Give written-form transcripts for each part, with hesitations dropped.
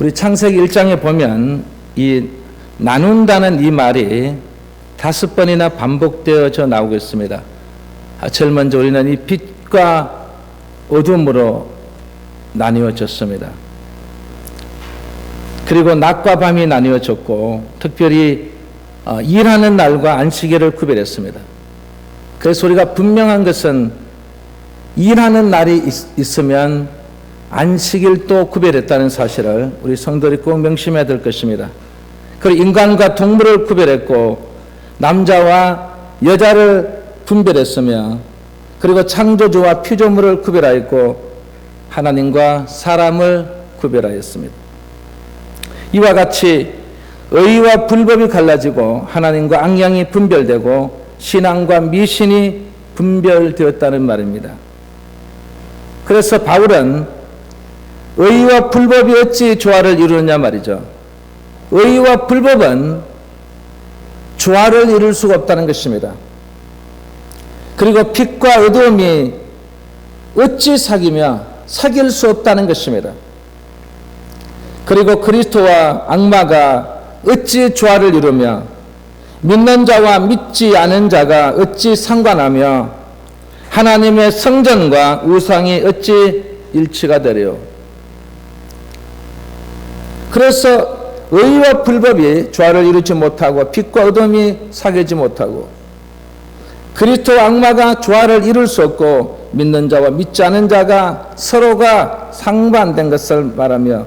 우리 창세기 1장에 보면 이 나눈다는 이 말이 5번이나 반복되어져 나오고 있습니다. 제일 먼저 우리는 이 빛과 어둠으로 나뉘어졌습니다. 그리고 낮과 밤이 나뉘어졌고 특별히 일하는 날과 안식일을 구별했습니다. 그래서 우리가 분명한 것은 일하는 날이 있으면 안식일도 구별했다는 사실을 우리 성도들이 꼭 명심해야 될 것입니다. 그리고 인간과 동물을 구별했고 남자와 여자를 분별했으며 그리고 창조주와 피조물을 구별하였고 하나님과 사람을 구별하였습니다. 이와 같이 의와 불법이 갈라지고 하나님과 악령이 분별되고 신앙과 미신이 분별되었다는 말입니다. 그래서 바울은 의와 불법이 어찌 조화를 이루느냐 말이죠. 의와 불법은 조화를 이룰 수가 없다는 것입니다. 그리고 빛과 어두움이 어찌 사귈 수 없다는 것입니다. 그리고 그리스도와 악마가 어찌 조화를 이루며 믿는 자와 믿지 않은 자가 어찌 상관하며 하나님의 성전과 우상이 어찌 일치가 되려. 그래서 의와 불법이 조화를 이루지 못하고 빛과 어둠이 사귀지 못하고 그리스도와 악마가 조화를 이룰 수 없고 믿는 자와 믿지 않은 자가 서로가 상반된 것을 말하며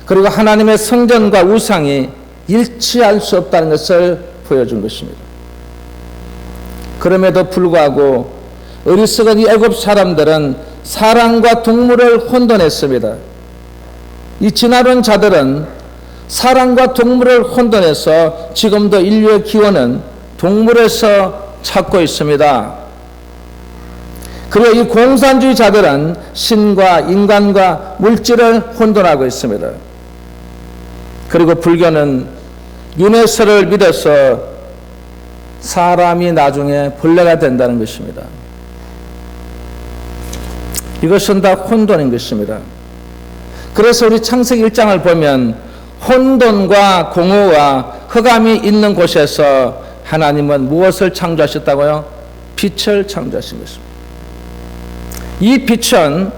그리고 하나님의 성전과 우상이 일치할 수 없다는 것을 보여준 것입니다. 그럼에도 불구하고 어리석은 이 애굽 사람들은 사람과 동물을 혼돈했습니다. 이 진화론 자들은 사람과 동물을 혼돈해서 지금도 인류의 기원은 동물에서 찾고 있습니다. 그리고 이 공산주의 자들은 신과 인간과 물질을 혼돈하고 있습니다. 그리고 불교는 유네스를 믿어서 사람이 나중에 벌레가 된다는 것입니다. 이것은 다 혼돈인 것입니다. 그래서 우리 창세기 1장을 보면 혼돈과 공허와 흑암이 있는 곳에서 하나님은 무엇을 창조하셨다고요? 빛을 창조하신 것입니다. 이 빛은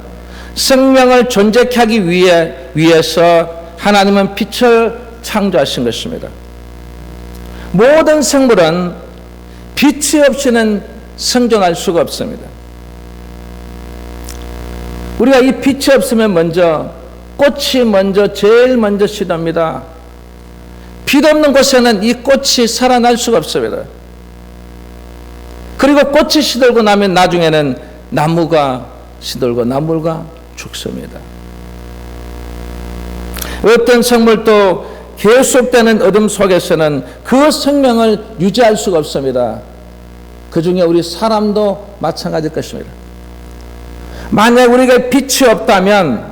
생명을 존재케 하기 위해서 하나님은 빛을 창조하신 것입니다. 모든 생물은 빛이 없이는 생존할 수가 없습니다. 우리가 이 빛이 없으면 꽃이 제일 먼저 시듭니다. 빛 없는 곳에는 이 꽃이 살아날 수가 없습니다. 그리고 꽃이 시들고 나면 나중에는 나무가 시들고 나무가 죽습니다. 어떤 생물도 계속되는 어둠 속에서는 그 생명을 유지할 수가 없습니다. 그 중에 우리 사람도 마찬가지일 것입니다. 만약 우리가 빛이 없다면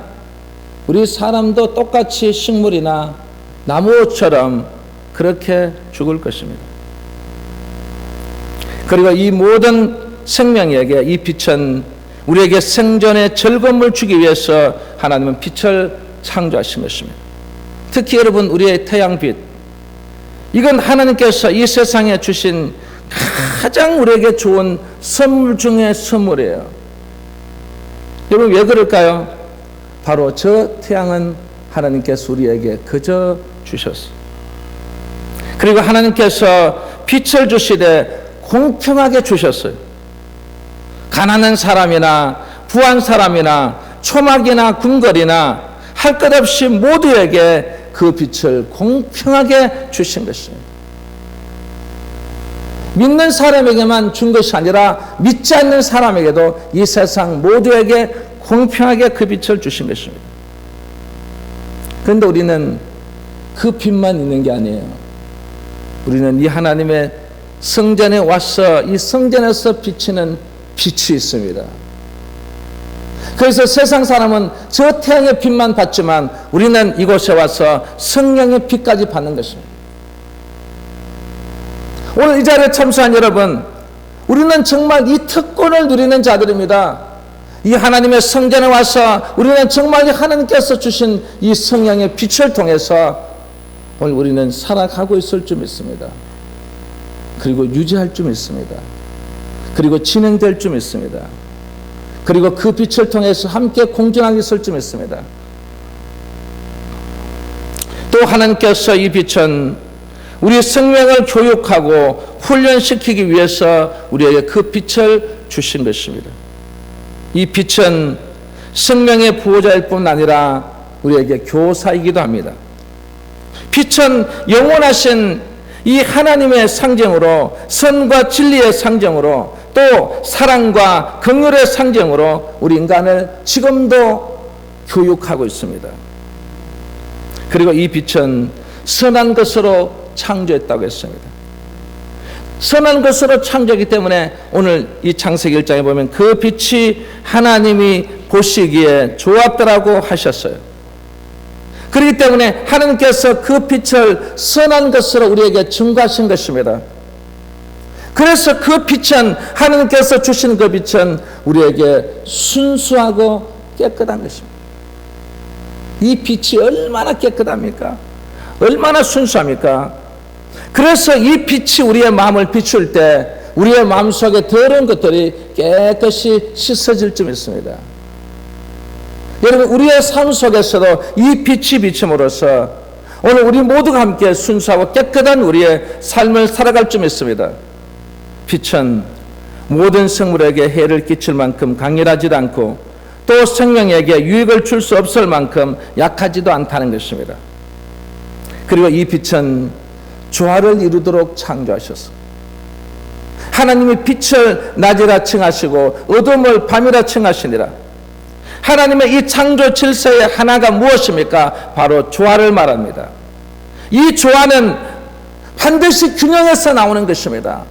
우리 사람도 똑같이 식물이나 나무처럼 그렇게 죽을 것입니다. 그리고 이 모든 생명에게 이 빛은 우리에게 생존의 즐거움을 주기 위해서 하나님은 빛을 창조하신 것입니다. 특히 여러분 우리의 태양빛, 이건 하나님께서 이 세상에 주신 가장 우리에게 좋은 선물 중에 선물이에요. 여러분 왜 그럴까요? 바로 저 태양은 하나님께서 우리에게 그저 주셨어요. 그리고 하나님께서 빛을 주시되 공평하게 주셨어요. 가난한 사람이나 부한 사람이나 초막이나 궁궐이나 할 것 없이 모두에게 그 빛을 공평하게 주신 것입니다. 믿는 사람에게만 준 것이 아니라 믿지 않는 사람에게도 이 세상 모두에게 공평하게 그 빛을 주신 것입니다. 그런데 우리는 그 빛만 있는 게 아니에요. 우리는 이 하나님의 성전에 와서 이 성전에서 비치는 빛이 있습니다. 그래서 세상 사람은 저 태양의 빛만 받지만 우리는 이곳에 와서 성령의 빛까지 받는 것입니다. 오늘 이 자리에 참석한 여러분, 우리는 정말 이 특권을 누리는 자들입니다. 이 하나님의 성전에 와서 우리는 정말 하나님께서 주신 이 성령의 빛을 통해서 오늘 우리는 살아가고 있을 줄 믿습니다. 그리고 유지할 줄 믿습니다. 그리고 진행될 줄 믿습니다. 그리고 그 빛을 통해서 함께 공존하게 있을 줄 믿습니다. 또 하나님께서 이 빛은 우리 생명을 교육하고 훈련시키기 위해서 우리에게 그 빛을 주신 것입니다. 이 빛은 생명의 부호자일 뿐 아니라 우리에게 교사이기도 합니다. 빛은 영원하신 이 하나님의 상징으로, 선과 진리의 상징으로, 또 사랑과 긍휼의 상징으로 우리 인간을 지금도 교육하고 있습니다. 그리고 이 빛은 선한 것으로 창조했다고 했습니다. 선한 것으로 창조하기 때문에 오늘 이 창세기 1장에 보면 그 빛이 하나님이 보시기에 좋았더라고 하셨어요. 그렇기 때문에 하나님께서 그 빛을 선한 것으로 우리에게 증거하신 것입니다. 그래서 그 빛은, 하나님께서 주신 그 빛은 우리에게 순수하고 깨끗한 것입니다. 이 빛이 얼마나 깨끗합니까? 얼마나 순수합니까? 그래서 이 빛이 우리의 마음을 비출 때 우리의 마음속에 더러운 것들이 깨끗이 씻어질 줄 믿습니다. 여러분, 우리의 삶 속에서도 이 빛이 비침으로써 오늘 우리 모두가 함께 순수하고 깨끗한 우리의 삶을 살아갈 줄 믿습니다. 빛은 모든 생물에게 해를 끼칠 만큼 강렬하지도 않고 또 생명에게 유익을 줄 수 없을 만큼 약하지도 않다는 것입니다. 그리고 이 빛은 조화를 이루도록 창조하셨어. 하나님이 빛을 낮이라 칭하시고 어둠을 밤이라 칭하시니라. 하나님의 이 창조 질서의 하나가 무엇입니까? 바로 조화를 말합니다. 이 조화는 반드시 균형에서 나오는 것입니다.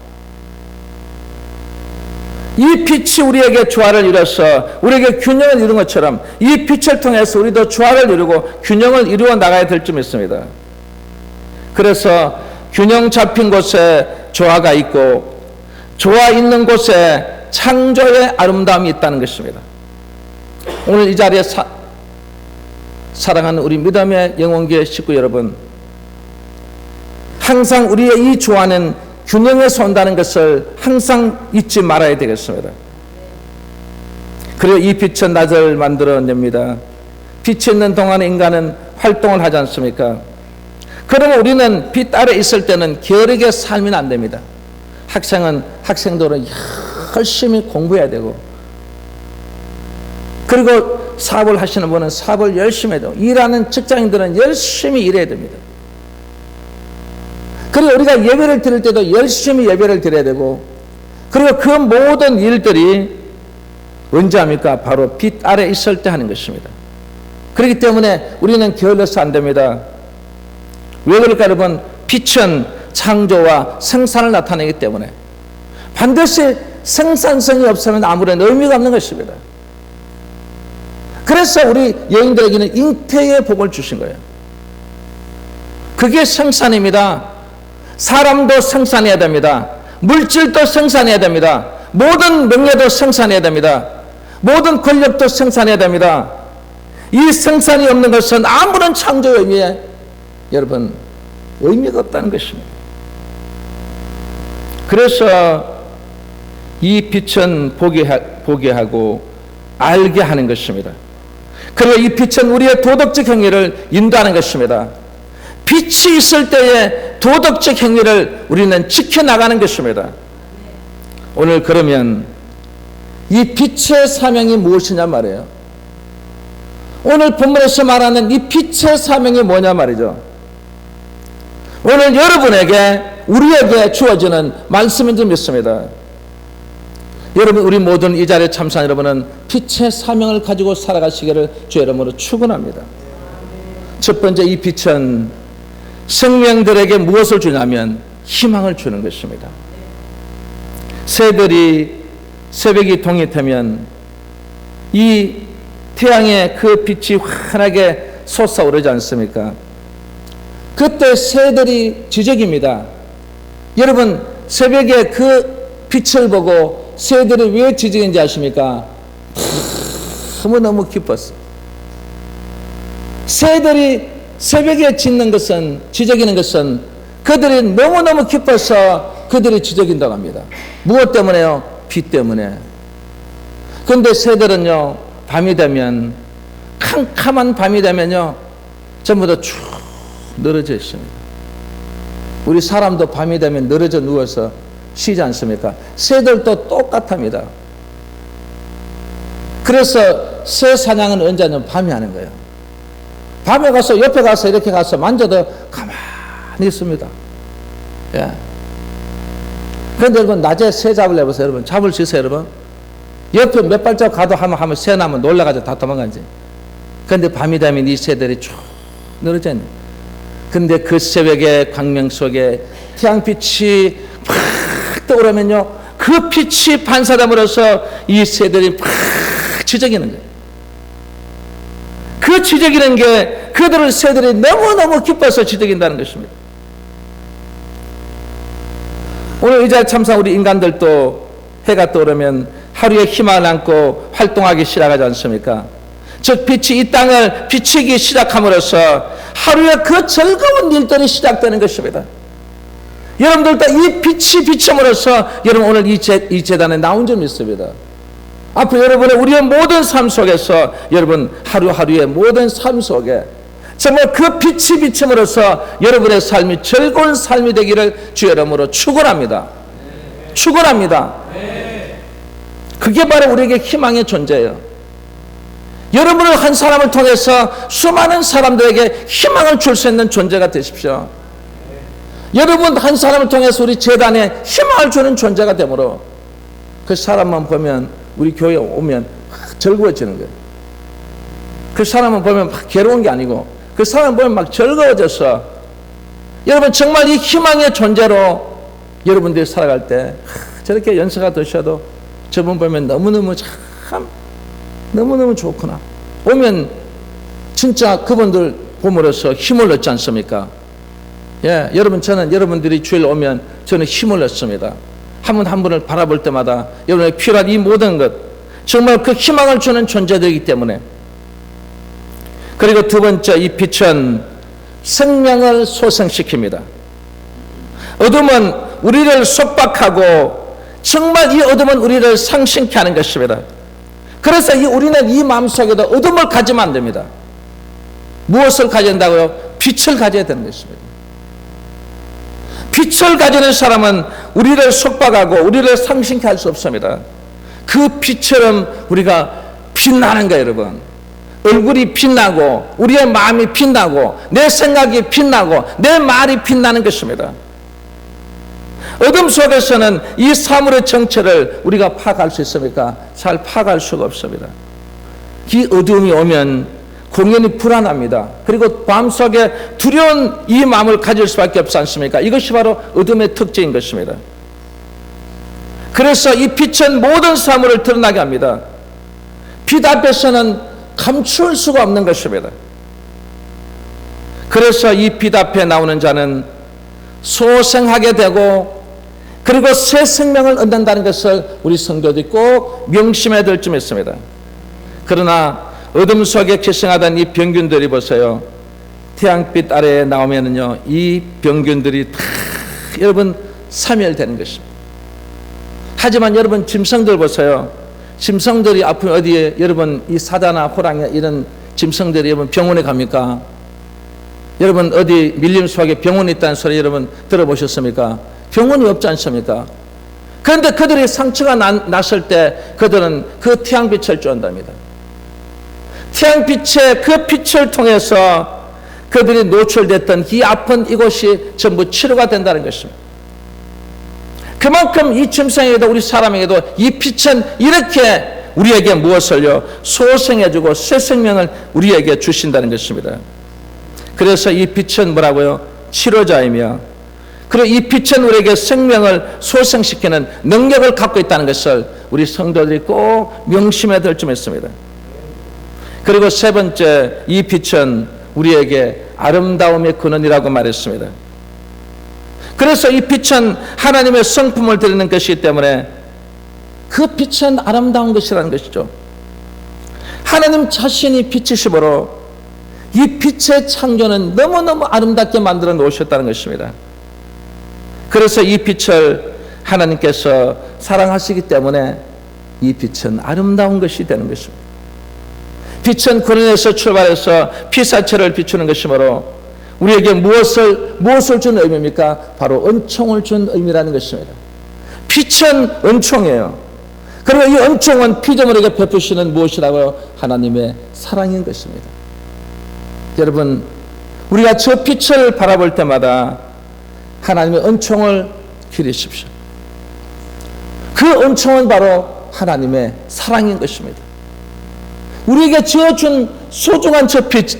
이 빛이 우리에게 조화를 이뤄서 우리에게 균형을 이룬 것처럼 이 빛을 통해서 우리도 조화를 이루고 균형을 이루어 나가야 될 줄 믿습니다. 그래서 균형 잡힌 곳에 조화가 있고 조화 있는 곳에 창조의 아름다움이 있다는 것입니다. 오늘 이 자리에 사랑하는 우리 믿음의 영혼교회 식구 여러분, 항상 우리의 이 조화는 균형에서 온다는 것을 항상 잊지 말아야 되겠습니다. 그리고 이 빛은 낮을 만들어냅니다. 빛이 있는 동안에 인간은 활동을 하지 않습니까? 그러면 우리는 빛 아래 있을 때는 게으르게 살면 안 됩니다. 학생들은 열심히 공부해야 되고, 그리고 사업을 하시는 분은 사업을 열심히 해야 되고, 일하는 직장인들은 열심히 일해야 됩니다. 그리고 우리가 예배를 드릴 때도 열심히 예배를 드려야 되고, 그리고 그 모든 일들이 언제 합니까? 바로 빛 아래 있을 때 하는 것입니다. 그렇기 때문에 우리는 게을러서 안 됩니다. 왜 그럴까 여러분? 빛은 창조와 생산을 나타내기 때문에 반드시 생산성이 없으면 아무런 의미가 없는 것입니다. 그래서 우리 여인들에게는 잉태의 복을 주신 거예요. 그게 생산입니다. 사람도 생산해야 됩니다. 물질도 생산해야 됩니다. 모든 명예도 생산해야 됩니다. 모든 권력도 생산해야 됩니다. 이 생산이 없는 것은 아무런 창조의 의미에 여러분 의미가 없다는 것입니다. 그래서 이 빛은 보게 하고 알게 하는 것입니다. 그리고 이 빛은 우리의 도덕적 행위를 인도하는 것입니다. 빛이 있을 때의 도덕적 행위를 우리는 지켜나가는 것입니다. 오늘 그러면 이 빛의 사명이 무엇이냐 말이에요. 오늘 본문에서 말하는 이 빛의 사명이 뭐냐 말이죠. 오늘 여러분에게, 우리에게 주어지는 말씀인 줄 믿습니다. 여러분, 우리 모든 이 자리에 참석한 여러분은 빛의 사명을 가지고 살아가시기를 주의 이름으로 축원합니다. 첫 번째, 이 빛은 생명들에게 무엇을 주냐면 희망을 주는 것입니다. 새벽이 동이되면 이 태양의 그 빛이 환하게 솟아오르지 않습니까? 그때 새들이 지적입니다. 여러분, 새벽에 그 빛을 보고 새들이 왜 지적인지 아십니까? 너무너무 기뻤어. 새들이 새벽에 지적이는 것은 그들이 너무너무 기뻐서 그들이 지적인다고 합니다. 무엇 때문에요? 비 때문에. 그런데 새들은요, 밤이 되면, 캄캄한 밤이 되면요, 전부 다 쭉 늘어져 있습니다. 우리 사람도 밤이 되면 늘어져 누워서 쉬지 않습니까? 새들도 똑같답니다. 그래서 새 사냥은 언제 하냐면 밤에 하는 거예요. 밤에 가서 옆에 가서 이렇게 가서 만져도 가만히 있습니다. 예. 그런데 여러분 낮에 새 잡으려 해보세요. 여러분 잡을 수 있어요, 여러분? 옆에 몇 발짝 가도 하면 새 나면 놀라가지고 다 도망가지. 그런데 밤이 되면 이 새들이 쭉 늘어져 있는. 근데 그 새벽의 광명 속에 태양빛이 팍 떠오르면요, 그 빛이 반사됨으로써 이 새들이 팍 지저귀는 거예요. 그 지저귀는 게 그들을 새들이 너무너무 기뻐서 지저귀는다는 것입니다. 오늘 이 자리에 참상 우리 인간들도 해가 떠오르면 하루에 희망을 안고 활동하기 시작하지 않습니까? 즉 빛이 이 땅을 비추기 시작함으로써 하루에 그 즐거운 일들이 시작되는 것입니다. 여러분들도 이 빛이 비춤으로써 여러분 오늘 이 재단에 나온 점 있습니다. 앞으로 여러분의 우리의 모든 삶 속에서 여러분 하루하루의 모든 삶 속에 정말 그 빛이 비춤으로써 여러분의 삶이 즐거운 삶이 되기를 주의 이름으로 축원합니다. 축원합니다. 그게 바로 우리에게 희망의 존재예요. 여러분을 한 사람을 통해서 수많은 사람들에게 희망을 줄 수 있는 존재가 되십시오. 여러분 한 사람을 통해서 우리 재단에 희망을 주는 존재가 되므로 그 사람만 보면 우리 교회에 오면 막 즐거워지는 거예요. 그 사람만 보면 막 괴로운 게 아니고 그 사람 보면 막 즐거워져서 여러분 정말 이 희망의 존재로 여러분들이 살아갈 때 저렇게 연세가 드셔도 저분 보면 너무너무 좋구나. 오면 진짜 그분들 봄으로써 힘을 얻지 않습니까? 예, 여러분 저는 여러분들이 주일 오면 저는 힘을 얻습니다. 한 분 한 분을 바라볼 때마다 여러분에게 필요한 이 모든 것 정말 그 희망을 주는 존재들이기 때문에. 그리고 두 번째, 이 빛은 생명을 소생시킵니다. 어둠은 우리를 속박하고 정말 이 어둠은 우리를 상심케 하는 것입니다. 그래서 우리는 이 마음속에도 어둠을 가지면 안 됩니다. 무엇을 가져야 된다고요? 빛을 가져야 되는 것입니다. 빛을 가지는 사람은 우리를 속박하고 우리를 상심케 할 수 없습니다. 그 빛처럼 우리가 빛나는 거예요, 여러분. 얼굴이 빛나고 우리의 마음이 빛나고 내 생각이 빛나고 내 말이 빛나는 것입니다. 어둠 속에서는 이 사물의 정체를 우리가 파악할 수 있습니까? 잘 파악할 수가 없습니다. 이 어둠이 오면 공연히 불안합니다. 그리고 마음속에 두려운 이 마음을 가질 수밖에 없지 않습니까? 이것이 바로 어둠의 특징인 것입니다. 그래서 이 빛은 모든 사물을 드러나게 합니다. 빛 앞에서는 감출 수가 없는 것입니다. 그래서 이 빛 앞에 나오는 자는 소생하게 되고 그리고 새 생명을 얻는다는 것을 우리 성도들이 꼭 명심해야 될 점 있습니다. 그러나 어둠 속에 기생하던 이 병균들이 보세요. 태양빛 아래에 나오면은요, 이 병균들이 다 여러분 사멸되는 것입니다. 하지만 여러분 짐승들 보세요. 짐승들이 아프면 어디에 여러분 이 사자나 호랑이 이런 짐승들이 여러분 병원에 갑니까? 여러분 어디 밀림 속에 병원이 있다는 소리 여러분 들어보셨습니까? 병원이 없지 않습니까? 그런데 그들이 상처가 났을 때 그들은 그 태양빛을 쬐는답니다. 태양빛의 그 빛을 통해서 그들이 노출됐던 이 아픈 이곳이 전부 치료가 된다는 것입니다. 그만큼 이 짐승에게도 우리 사람에게도 이 빛은 이렇게 우리에게 무엇을요? 소생해주고 새 생명을 우리에게 주신다는 것입니다. 그래서 이 빛은 뭐라고요? 치료자이며 그리고 이 빛은 우리에게 생명을 소생시키는 능력을 갖고 있다는 것을 우리 성도들이 꼭 명심해야 될 점이 있습니다. 그리고 세 번째, 이 빛은 우리에게 아름다움의 근원이라고 말했습니다. 그래서 이 빛은 하나님의 성품을 드리는 것이기 때문에 그 빛은 아름다운 것이라는 것이죠. 하나님 자신이 빛이시므로 이 빛의 창조는 너무너무 아름답게 만들어 놓으셨다는 것입니다. 그래서 이 빛을 하나님께서 사랑하시기 때문에 이 빛은 아름다운 것이 되는 것입니다. 빛은 근원에서 출발해서 피사체를 비추는 것이므로 우리에게 무엇을 준 의미입니까? 바로 은총을 준 의미라는 것입니다. 빛은 은총이에요. 그리고 이 은총은 피조물에게 베푸시는 무엇이라고요? 하나님의 사랑인 것입니다. 여러분, 우리가 저 빛을 바라볼 때마다 하나님의 은총을 기리십시오. 그 은총은 바로 하나님의 사랑인 것입니다. 우리에게 지어준 소중한 저 빛,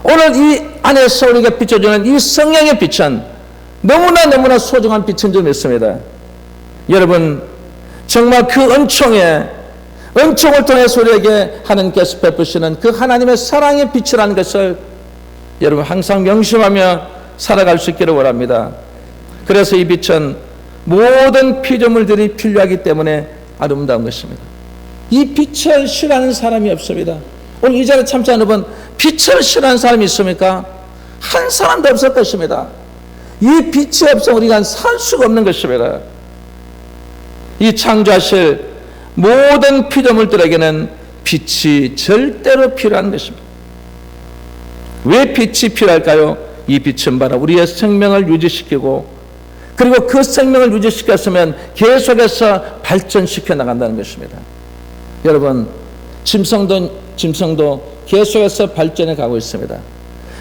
오늘 이 안에서 우리가 비춰주는 이 성령의 빛은 너무나 소중한 빛인 줄 믿습니다. 여러분, 정말 그 은총을 통해서 우리에게 하나님께서 베푸시는 그 하나님의 사랑의 빛이라는 것을 여러분 항상 명심하며 살아갈 수 있기를 원합니다. 그래서 이 빛은 모든 피조물들이 필요하기 때문에 아름다운 것입니다. 이 빛을 싫어하는 사람이 없습니다. 오늘 이 자리에 참석하는 여러분, 빛을 싫어하는 사람이 있습니까? 한 사람도 없을 것입니다. 이 빛이 없으면 우리가 살 수가 없는 것입니다. 이 창조하실 모든 피조물들에게는 빛이 절대로 필요한 것입니다. 왜 빛이 필요할까요? 이 빛은 바로 우리의 생명을 유지시키고 그리고 그 생명을 유지시켰으면 계속해서 발전시켜 나간다는 것입니다. 여러분, 짐승도 계속해서 발전해 가고 있습니다.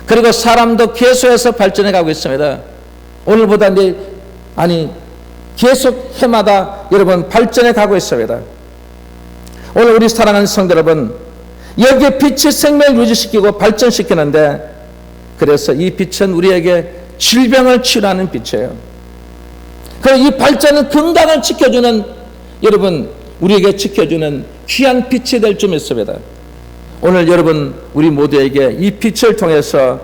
그리고 사람도 계속해서 발전해 가고 있습니다. 오늘보다 내일, 계속 해마다 여러분 발전해 가고 있습니다. 오늘 우리 사랑하는 성도 여러분, 여기에 빛이 생명을 유지시키고 발전시키는데, 그래서 이 빛은 우리에게 질병을 치료하는 빛이에요. 그리고 이 발전은 건강을 지켜주는, 여러분 우리에게 지켜주는 귀한 빛이 될 줄 믿습니다. 오늘 여러분 우리 모두에게 이 빛을 통해서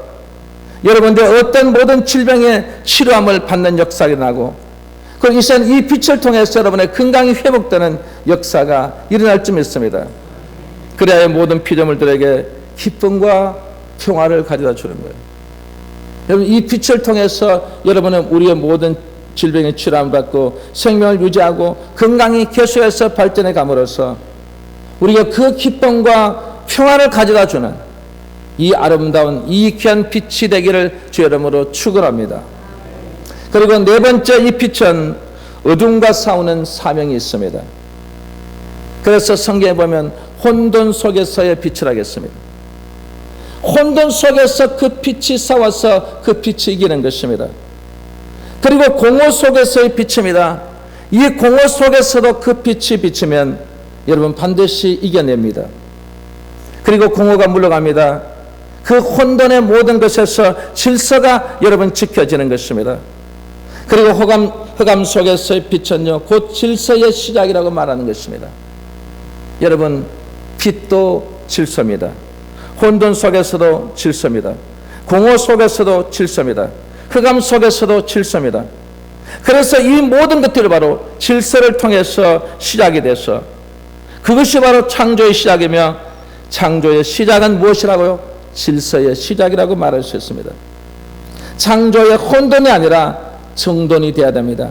여러분들 어떤 모든 질병의 치료함을 받는 역사가 일어나고, 그리고 이 빛을 통해서 여러분의 건강이 회복되는 역사가 일어날 줄 믿습니다. 그래야 모든 피조물들에게 기쁨과 평화를 가져다 주는 거예요. 여러분, 이 빛을 통해서 여러분은 우리의 모든 질병의 치료함을 받고 생명을 유지하고 건강이 계속해서 발전해 감으로써 우리가 그 기쁨과 평화를 가져다 주는 이 아름다운 이 귀한 빛이 되기를 주 이름으로 축원합니다. 그리고 네 번째, 이 빛은 어둠과 싸우는 사명이 있습니다. 그래서 성경에 보면 혼돈 속에서의 빛을 하겠습니다. 혼돈 속에서 그 빛이 싸워서 그 빛이 이기는 것입니다. 그리고 공허 속에서의 빛입니다. 이 공허 속에서도 그 빛이 비치면 여러분 반드시 이겨냅니다. 그리고 공허가 물러갑니다. 그 혼돈의 모든 것에서 질서가 여러분 지켜지는 것입니다. 그리고 흑암 속에서의 빛은요, 곧 질서의 시작이라고 말하는 것입니다. 여러분, 빛도 질서입니다. 혼돈 속에서도 질서입니다. 공허 속에서도 질서입니다. 흑암 속에서도 질서입니다. 그래서 이 모든 것들이 바로 질서를 통해서 시작이 돼서 그것이 바로 창조의 시작이며, 창조의 시작은 무엇이라고요? 질서의 시작이라고 말할 수 있습니다. 창조의 혼돈이 아니라 정돈이 되어야 됩니다.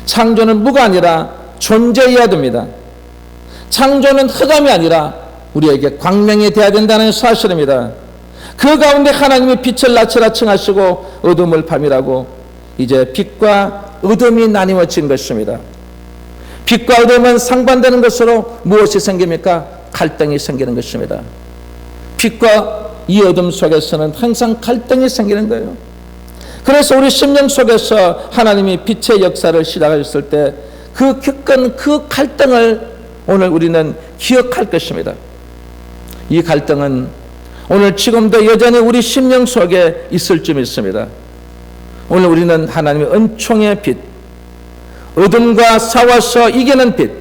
창조는 무가 아니라 존재해야 됩니다. 창조는 흑암이 아니라 우리에게 광명이 되어야 된다는 사실입니다. 그 가운데 하나님이 빛을 낮이라 칭하시고 어둠을 밤이라고, 이제 빛과 어둠이 나뉘어진 것입니다. 빛과 어둠은 상반되는 것으로 무엇이 생깁니까? 갈등이 생기는 것입니다. 빛과 이 어둠 속에서는 항상 갈등이 생기는 거예요. 그래서 우리 심령 속에서 하나님이 빛의 역사를 시작하셨을 때 그 겪은 그 갈등을 오늘 우리는 기억할 것입니다. 이 갈등은 오늘 지금도 여전히 우리 심령 속에 있을 줄 믿습니다. 오늘 우리는 하나님의 은총의 빛, 어둠과 싸워서 이기는 빛,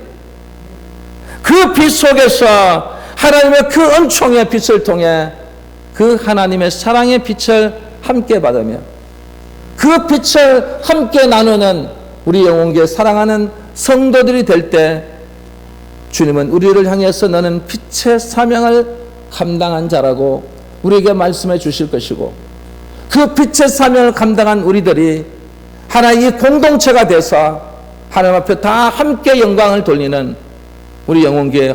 그 빛 속에서 하나님의 그 은총의 빛을 통해 그 하나님의 사랑의 빛을 함께 받으며 그 빛을 함께 나누는 우리 영혼께 사랑하는 성도들이 될 때 주님은 우리를 향해서 너는 빛의 사명을 감당한 자라고 우리에게 말씀해 주실 것이고, 그 빛의 사명을 감당한 우리들이 하나의 공동체가 돼서 하나님 앞에 다 함께 영광을 돌리는 우리 영혼교회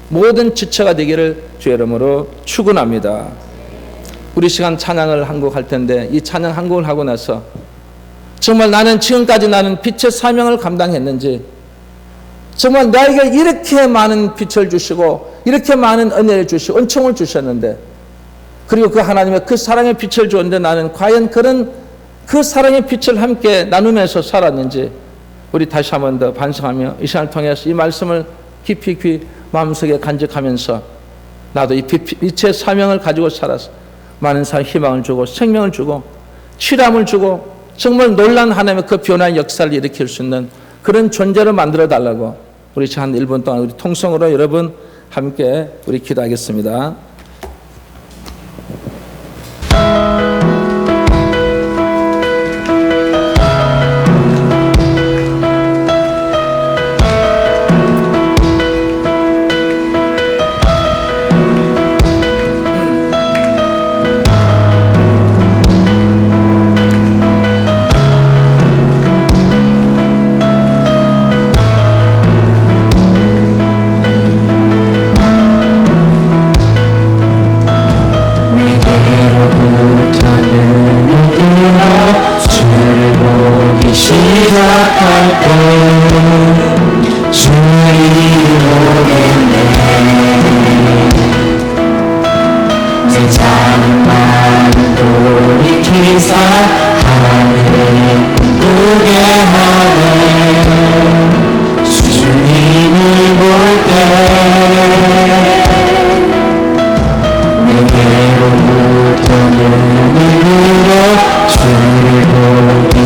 모든 지체가 되기를 주의 이름으로 축원합니다. 우리 시간 찬양을 한 곡 할 텐데, 이 찬양 한 곡을 하고 나서 정말 나는 지금까지 나는 빛의 사명을 감당했는지, 정말 나에게 이렇게 많은 빛을 주시고 이렇게 많은 은혜를 주시고 은총을 주셨는데, 그리고 그 하나님의 그 사랑의 빛을 주었는데 나는 과연 그 사랑의 빛을 함께 나누면서 살았는지, 우리 다시 한 번 더 반성하며 이 시간을 통해서 이 말씀을 깊이 마음속에 간직하면서 나도 이 빛의 사명을 가지고 살아서 많은 사람 희망을 주고 생명을 주고 치람을 주고 정말 놀라운 하나님의 그 변화의 역사를 일으킬 수 있는 그런 존재를 만들어 달라고 우리 한 1분 동안 우리 통성으로 여러분 함께 우리 기도하겠습니다.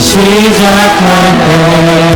시작할 때